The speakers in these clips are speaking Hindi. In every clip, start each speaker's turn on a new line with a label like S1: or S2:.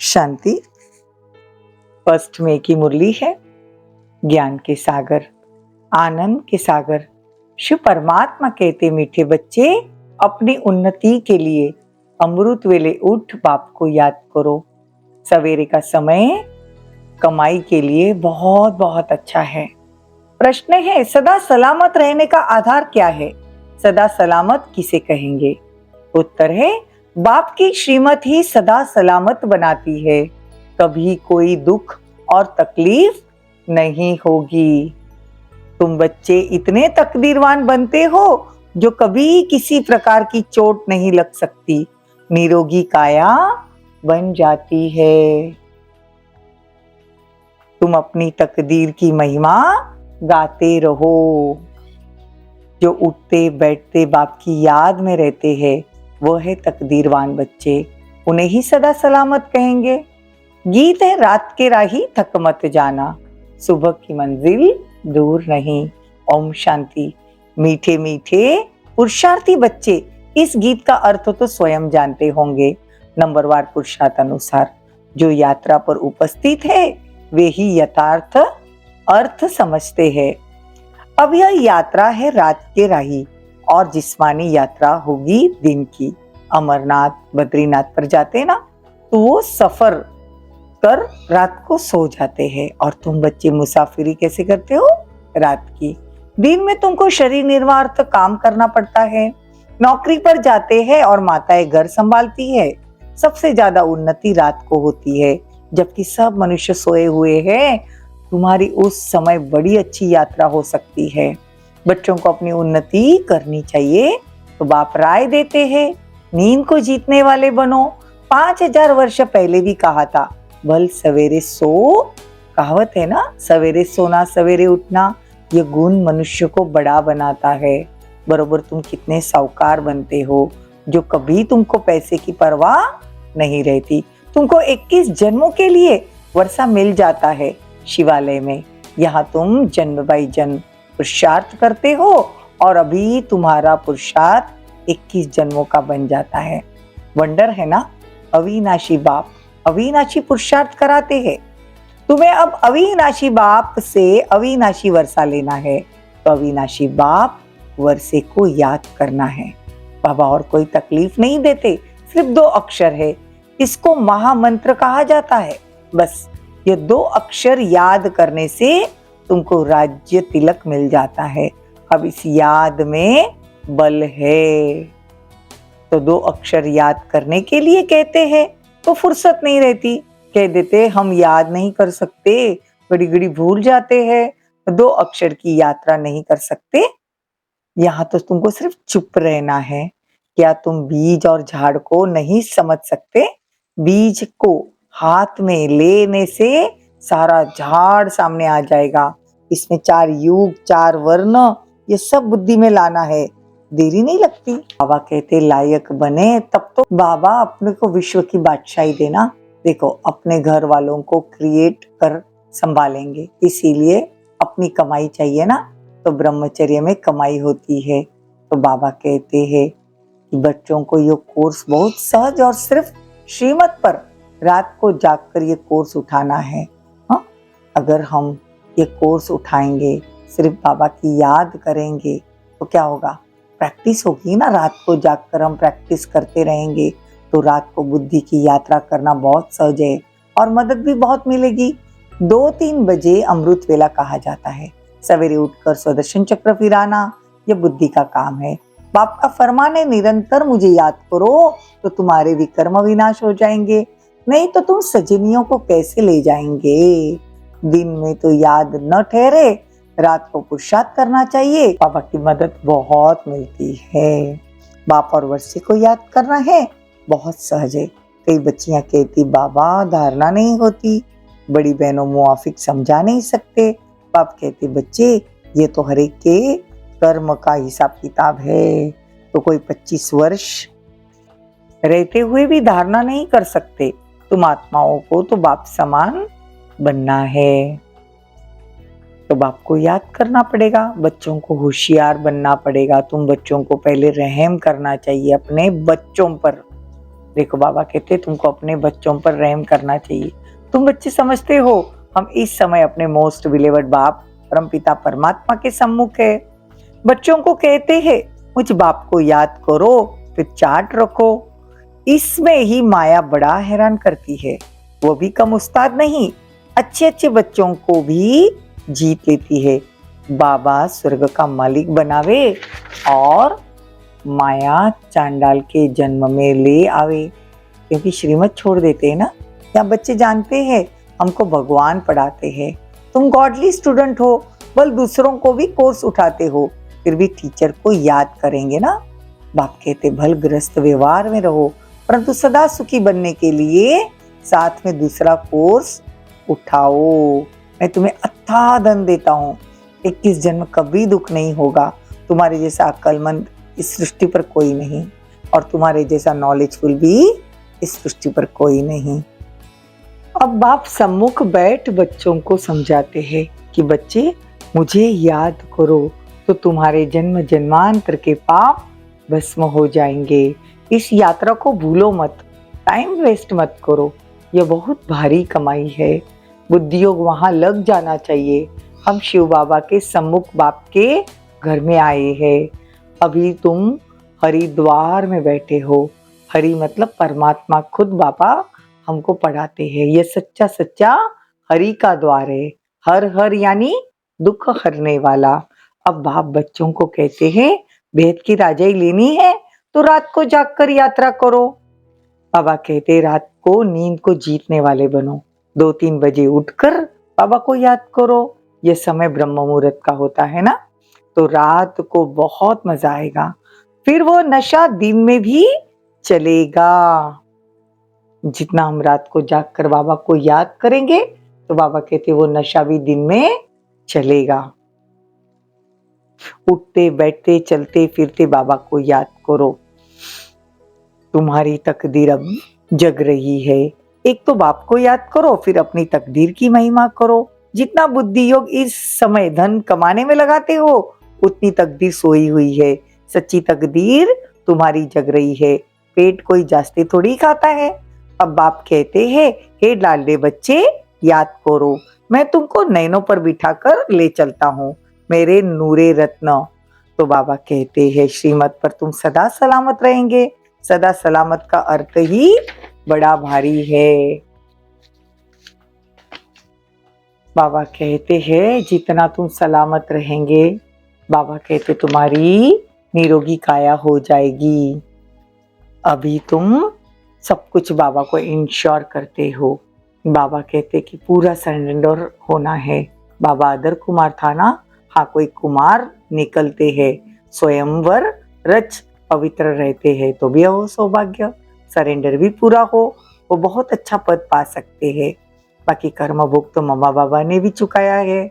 S1: शांति। 1 मई की मुरली है। ज्ञान के सागर, आनंद के सागर शिव परमात्मा कहते, मीठे बच्चे अपनी उन्नति के लिए अमृत वेले उठ बाप को याद करो। सवेरे का समय कमाई के लिए बहुत बहुत अच्छा है। प्रश्न है, सदा सलामत रहने का आधार क्या है? सदा सलामत किसे कहेंगे? उत्तर है, बाप की श्रीमत ही सदा सलामत बनाती है। कभी कोई दुख और तकलीफ नहीं होगी। तुम बच्चे इतने तकदीरवान बनते हो जो कभी किसी प्रकार की चोट नहीं लग सकती, निरोगी काया बन जाती है। तुम अपनी तकदीर की महिमा गाते रहो। जो उठते बैठते बाप की याद में रहते हैं वो है तकदीरवान बच्चे, उन्हें ही सदा सलामत कहेंगे। गीत है, रात के राही थक मत जाना, सुबह की मंजिल दूर नहीं। ओम शांति। मीठे मीठे पुरुषार्थी बच्चे इस गीत का अर्थ तो स्वयं जानते होंगे। नंबरवार पुरुषार्थ अनुसार जो यात्रा पर उपस्थित है वे ही यथार्थ अर्थ समझते हैं। अब यह यात्रा है रात के राही और जिस्मानी यात्रा होगी दिन की। अमरनाथ बद्रीनाथ पर जाते ना तो वो सफर कर रात को सो जाते हैं, और तुम बच्चे मुसाफिरी कैसे करते हो? रात की। दिन में तुमको शरीर निर्वाह काम करना पड़ता है, नौकरी पर जाते हैं और माताएं घर संभालती है। सबसे ज्यादा उन्नति रात को होती है जबकि सब मनुष्य सोए हुए हैं। तुम्हारी उस समय बड़ी अच्छी यात्रा हो सकती है। बच्चों को अपनी उन्नति करनी चाहिए तो बाप राय देते हैं, नींद को जीतने वाले बनो। 5000 वर्ष पहले भी कहा था, भल सवेरे सो। कहावत है ना, सवेरे सोना सवेरे उठना, ये गुण मनुष्य को बड़ा बनाता है। बरोबर तुम कितने साहूकार बनते हो जो कभी तुमको पैसे की परवाह नहीं रहती। तुमको 21 जन्मों के लिए वर्षा मिल जाता है शिवालय में। यहाँ तुम जन्म बाई जन्म पुरुषार्थ करते हो और अभी तुम्हारा पुरुषार्थ 21 जन्मों का बन जाता है। वंडर है ना, अविनाशी बाप अविनाशी पुरुषार्थ कराते हैं। तुम्हें अब अविनाशी बाप से अविनाशी वर्षा लेना है तो अविनाशी बाप वर्षे को याद करना है। बाबा और कोई तकलीफ नहीं देते, सिर्फ 2 अक्षर है, इसको महामंत्र कहा जाता है। बस ये 2 अक्षर याद करने से तुमको राज्य तिलक मिल जाता है। अब इस याद में बल है, तो 2 अक्षर याद करने के लिए कहते हैं तो फुर्सत नहीं रहती। कह देते हम याद नहीं कर सकते, घड़ी घड़ी भूल जाते हैं, 2 अक्षर की यात्रा नहीं कर सकते। यहाँ तो तुमको सिर्फ चुप रहना है। क्या तुम बीज और झाड़ को नहीं समझ सकते? बीज को हाथ में लेने से सारा झाड़ सामने आ जाएगा। इसमें 4 युग 4 वर्ण ये सब बुद्धि में लाना है, देरी नहीं लगती। बाबा कहते लायक बने तब तो बाबा अपने को विश्व की बादशाही देना। देखो अपने घर वालों को क्रिएट कर संभालेंगे, इसीलिए अपनी कमाई चाहिए ना, तो ब्रह्मचर्य में कमाई होती है। तो बाबा कहते हैं कि बच्चों को ये कोर्स बहुत सहज और सिर्फ श्रीमत पर रात को जागकर ये कोर्स उठाना है। हाँ, अगर हम ये कोर्स उठाएंगे, सिर्फ बाबा की याद करेंगे तो क्या होगा? प्रैक्टिस होगी ना। रात को जागकर हम प्रैक्टिस करते रहेंगे तो रात को बुद्धि की यात्रा करना बहुत सहज है और मदद भी बहुत मिलेगी। 2-3 बजे अमृत वेला कहा जाता है। सवेरे उठकर सुदर्शन चक्र फिराना ये बुद्धि का काम है। बाप का फरमान है, निरंतर मुझे याद करो तो तुम्हारे विकर्म विनाश हो जाएंगे, नहीं तो तुम सजनियों को कैसे ले जाएंगे। दिन में तो याद न ठहरे, रात को पुरुषार्थ करना चाहिए। बाबा की मदद बहुत मिलती है। बाप और वर्षे को याद करना है, बहुत सहज है। कई बच्चियां कहती बाबा धारणा नहीं होती, बड़ी बहनों मुआफिक समझा नहीं सकते। बाप कहते बच्चे ये तो हर एक के कर्म का हिसाब किताब है, तो कोई 25 वर्ष रहते हुए भी धारणा नहीं कर सकते। तुम आत्माओं को तो बाप समान बनना है, तो बाप को याद करना पड़ेगा। बच्चों को होशियार बनना पड़ेगा। तुम बच्चों को पहले रहम करना चाहिए अपने बच्चों पर। देखो बाबा कहते तुमको अपने बच्चों पर रहम करना चाहिए। तुम बच्चे समझते हो हम इस समय अपने मोस्ट बिलीवर्ड बाप परमपिता परमात्मा के सम्मुख है। बच्चों को कहते हैं मुझ बाप को याद करो फिर चार्ट रखो। इसमें ही माया बड़ा हैरान करती है, वो भी कम उस्ताद नहीं, अच्छे अच्छे बच्चों को भी जीत लेती है। बाबा स्वर्ग का मालिक बनावे और माया चांडाल के जन्म में ले आवे, क्योंकि श्रीमत छोड़ देते हैं ना। या बच्चे जानते हैं हमको भगवान पढ़ाते हैं, तुम गॉडली स्टूडेंट हो, बल दूसरों को भी कोर्स उठाते हो, फिर भी टीचर को याद करेंगे ना। बाप कहते भल ग्रस्त व्यवहार में रहो, परंतु सदा सुखी बनने के लिए साथ में दूसरा कोर्स उठाओ। मैं तुम्हें अथाह धन देता हूँ, 21 जन्म कभी दुख नहीं होगा। तुम्हारे जैसा अक्लमंद इस सृष्टि पर कोई नहीं, और तुम्हारे जैसा नॉलेजफुल भी इस सृष्टि पर कोई नहीं। अब बाप सम्मुख बैठ बच्चों को समझाते हैं कि बच्चे मुझे याद करो तो तुम्हारे जन्म जन्मांतर के पाप भस्म हो जाएंगे। इस यात्रा को भूलो मत, टाइम वेस्ट मत करो, यह बहुत भारी कमाई है। बुद्धि योग वहां लग जाना चाहिए। हम शिव बाबा के सम्मुख बाप के घर में आए हैं। अभी तुम हरिद्वार में बैठे हो। हरि मतलब परमात्मा खुद बाबा हमको पढ़ाते हैं। ये सच्चा सच्चा हरि का द्वार है। हर हर यानी दुख हरने वाला। अब बाप बच्चों को कहते हैं भेद की राजाई लेनी है तो रात को जागकर यात्रा करो। बाबा कहते रात को नींद को जीतने वाले बनो। 2-3 बजे उठकर बाबा को याद करो। यह समय ब्रह्म मुहूर्त का होता है ना, तो रात को बहुत मजा आएगा। फिर वो नशा दिन में भी चलेगा। जितना हम रात को जागकर बाबा को याद करेंगे तो बाबा कहते वो नशा भी दिन में चलेगा। उठते बैठते चलते फिरते बाबा को याद करो। तुम्हारी तकदीर अब जग रही है। एक तो बाप को याद करो, फिर अपनी तकदीर की महिमा करो। जितना बुद्धि योग इस समय धन कमाने में लगाते हो उतनी तकदीर सोई हुई है। सच्ची तकदीर तुम्हारी जग रही है। पेट कोई जास्ती थोड़ी खाता है। अब बाप कहते हैं हे लाडले बच्चे याद करो, मैं तुमको नैनों पर बिठाकर ले चलता हूँ मेरे नूरे रत्न। तो बाबा कहते हैं श्रीमत पर तुम सदा सलामत रहेंगे। सदा सलामत का अर्थ ही बड़ा भारी है। बाबा कहते हैं जितना तुम सलामत रहेंगे, बाबा कहते तुम्हारी निरोगी काया हो जाएगी। अभी तुम सब कुछ बाबा को इंश्योर करते हो। बाबा कहते कि पूरा सरेंडर होना है। बाबा अदर कुमार था ना, हाँ कोई कुमार निकलते हैं, स्वयंवर रच पवित्र रहते हैं तो भी हो सौभाग्य। सरेंडर भी पूरा हो, वो बहुत अच्छा पद पा सकते हैं। बाकी कर्म भोग तो मम्मा बाबा ने भी चुकाया है।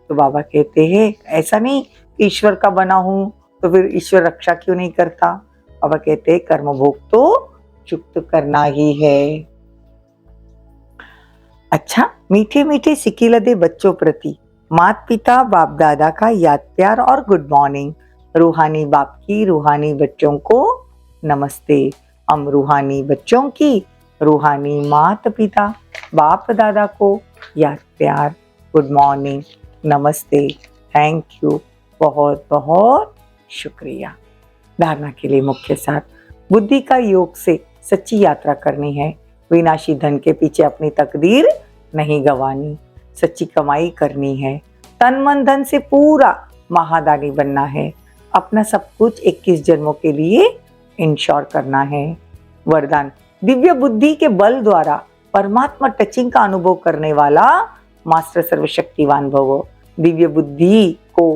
S1: तो बाबा कहते हैं ऐसा नहीं ईश्वर का बना हूं तो फिर ईश्वर रक्षा क्यों नहीं करता। बाबा कहते हैं कर्म भोग तो चुक्त करना ही है। अच्छा, मीठे मीठे सिकिलदे बच्चों प्रति माता पिता बाप दादा का याद प्यार और गुड मॉर्निंग। रूहानी बाप की रूहानी बच्चों को नमस्ते। हम रूहानी बच्चों की रूहानी माता पिता बाप दादा को याद प्यार गुड मॉर्निंग नमस्ते थैंक यू बहुत बहुत शुक्रिया। धारणा के लिए मुख्य सार, बुद्धि का योग से सच्ची यात्रा करनी है। विनाशी धन के पीछे अपनी तकदीर नहीं गंवानी। सच्ची कमाई करनी है। तन मन धन से पूरा महादानी बनना है। अपना सब कुछ 21 जन्मों के लिए इंश्योर करना है। वरदान, दिव्य बुद्धि के बल द्वारा परमात्मा टचिंग का अनुभव करने वाला मास्टर सर्वशक्तिवान भव। दिव्य बुद्धि को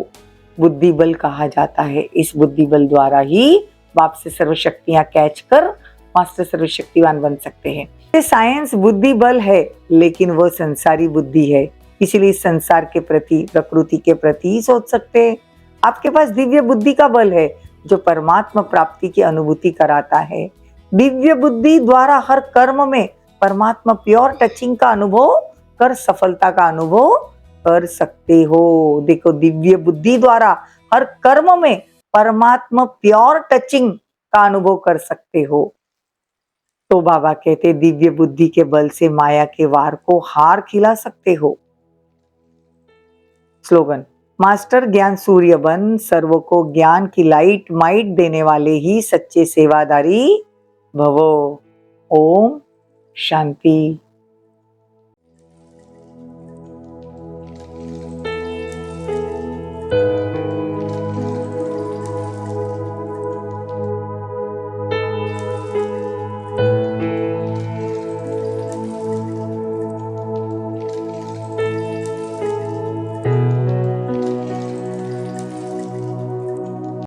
S1: बुद्धि बल कहा जाता है। इस बुद्धि बल द्वारा ही बाप से सर्वशक्तियां कैच कर मास्टर सर्वशक्तिवान बन सकते हैं। साइंस बुद्धि बल है लेकिन वो संसारी बुद्धि है, इसीलिए संसार के प्रति प्रकृति के प्रति ही सोच सकते हैं। आपके पास दिव्य बुद्धि का बल है जो परमात्मा प्राप्ति की अनुभूति कराता है। दिव्य बुद्धि द्वारा हर कर्म में परमात्मा प्योर टचिंग का अनुभव कर सफलता का अनुभव कर सकते हो। देखो, दिव्य बुद्धि द्वारा हर कर्म में परमात्मा प्योर टचिंग का अनुभव कर सकते हो। तो बाबा कहते दिव्य बुद्धि के बल से माया के वार को हार खिला सकते हो। स्लोगन, मास्टर ज्ञान सूर्य बन, सर्वों को ज्ञान की लाइट माइट देने वाले ही सच्चे सेवादारी भवो। ओम शांति।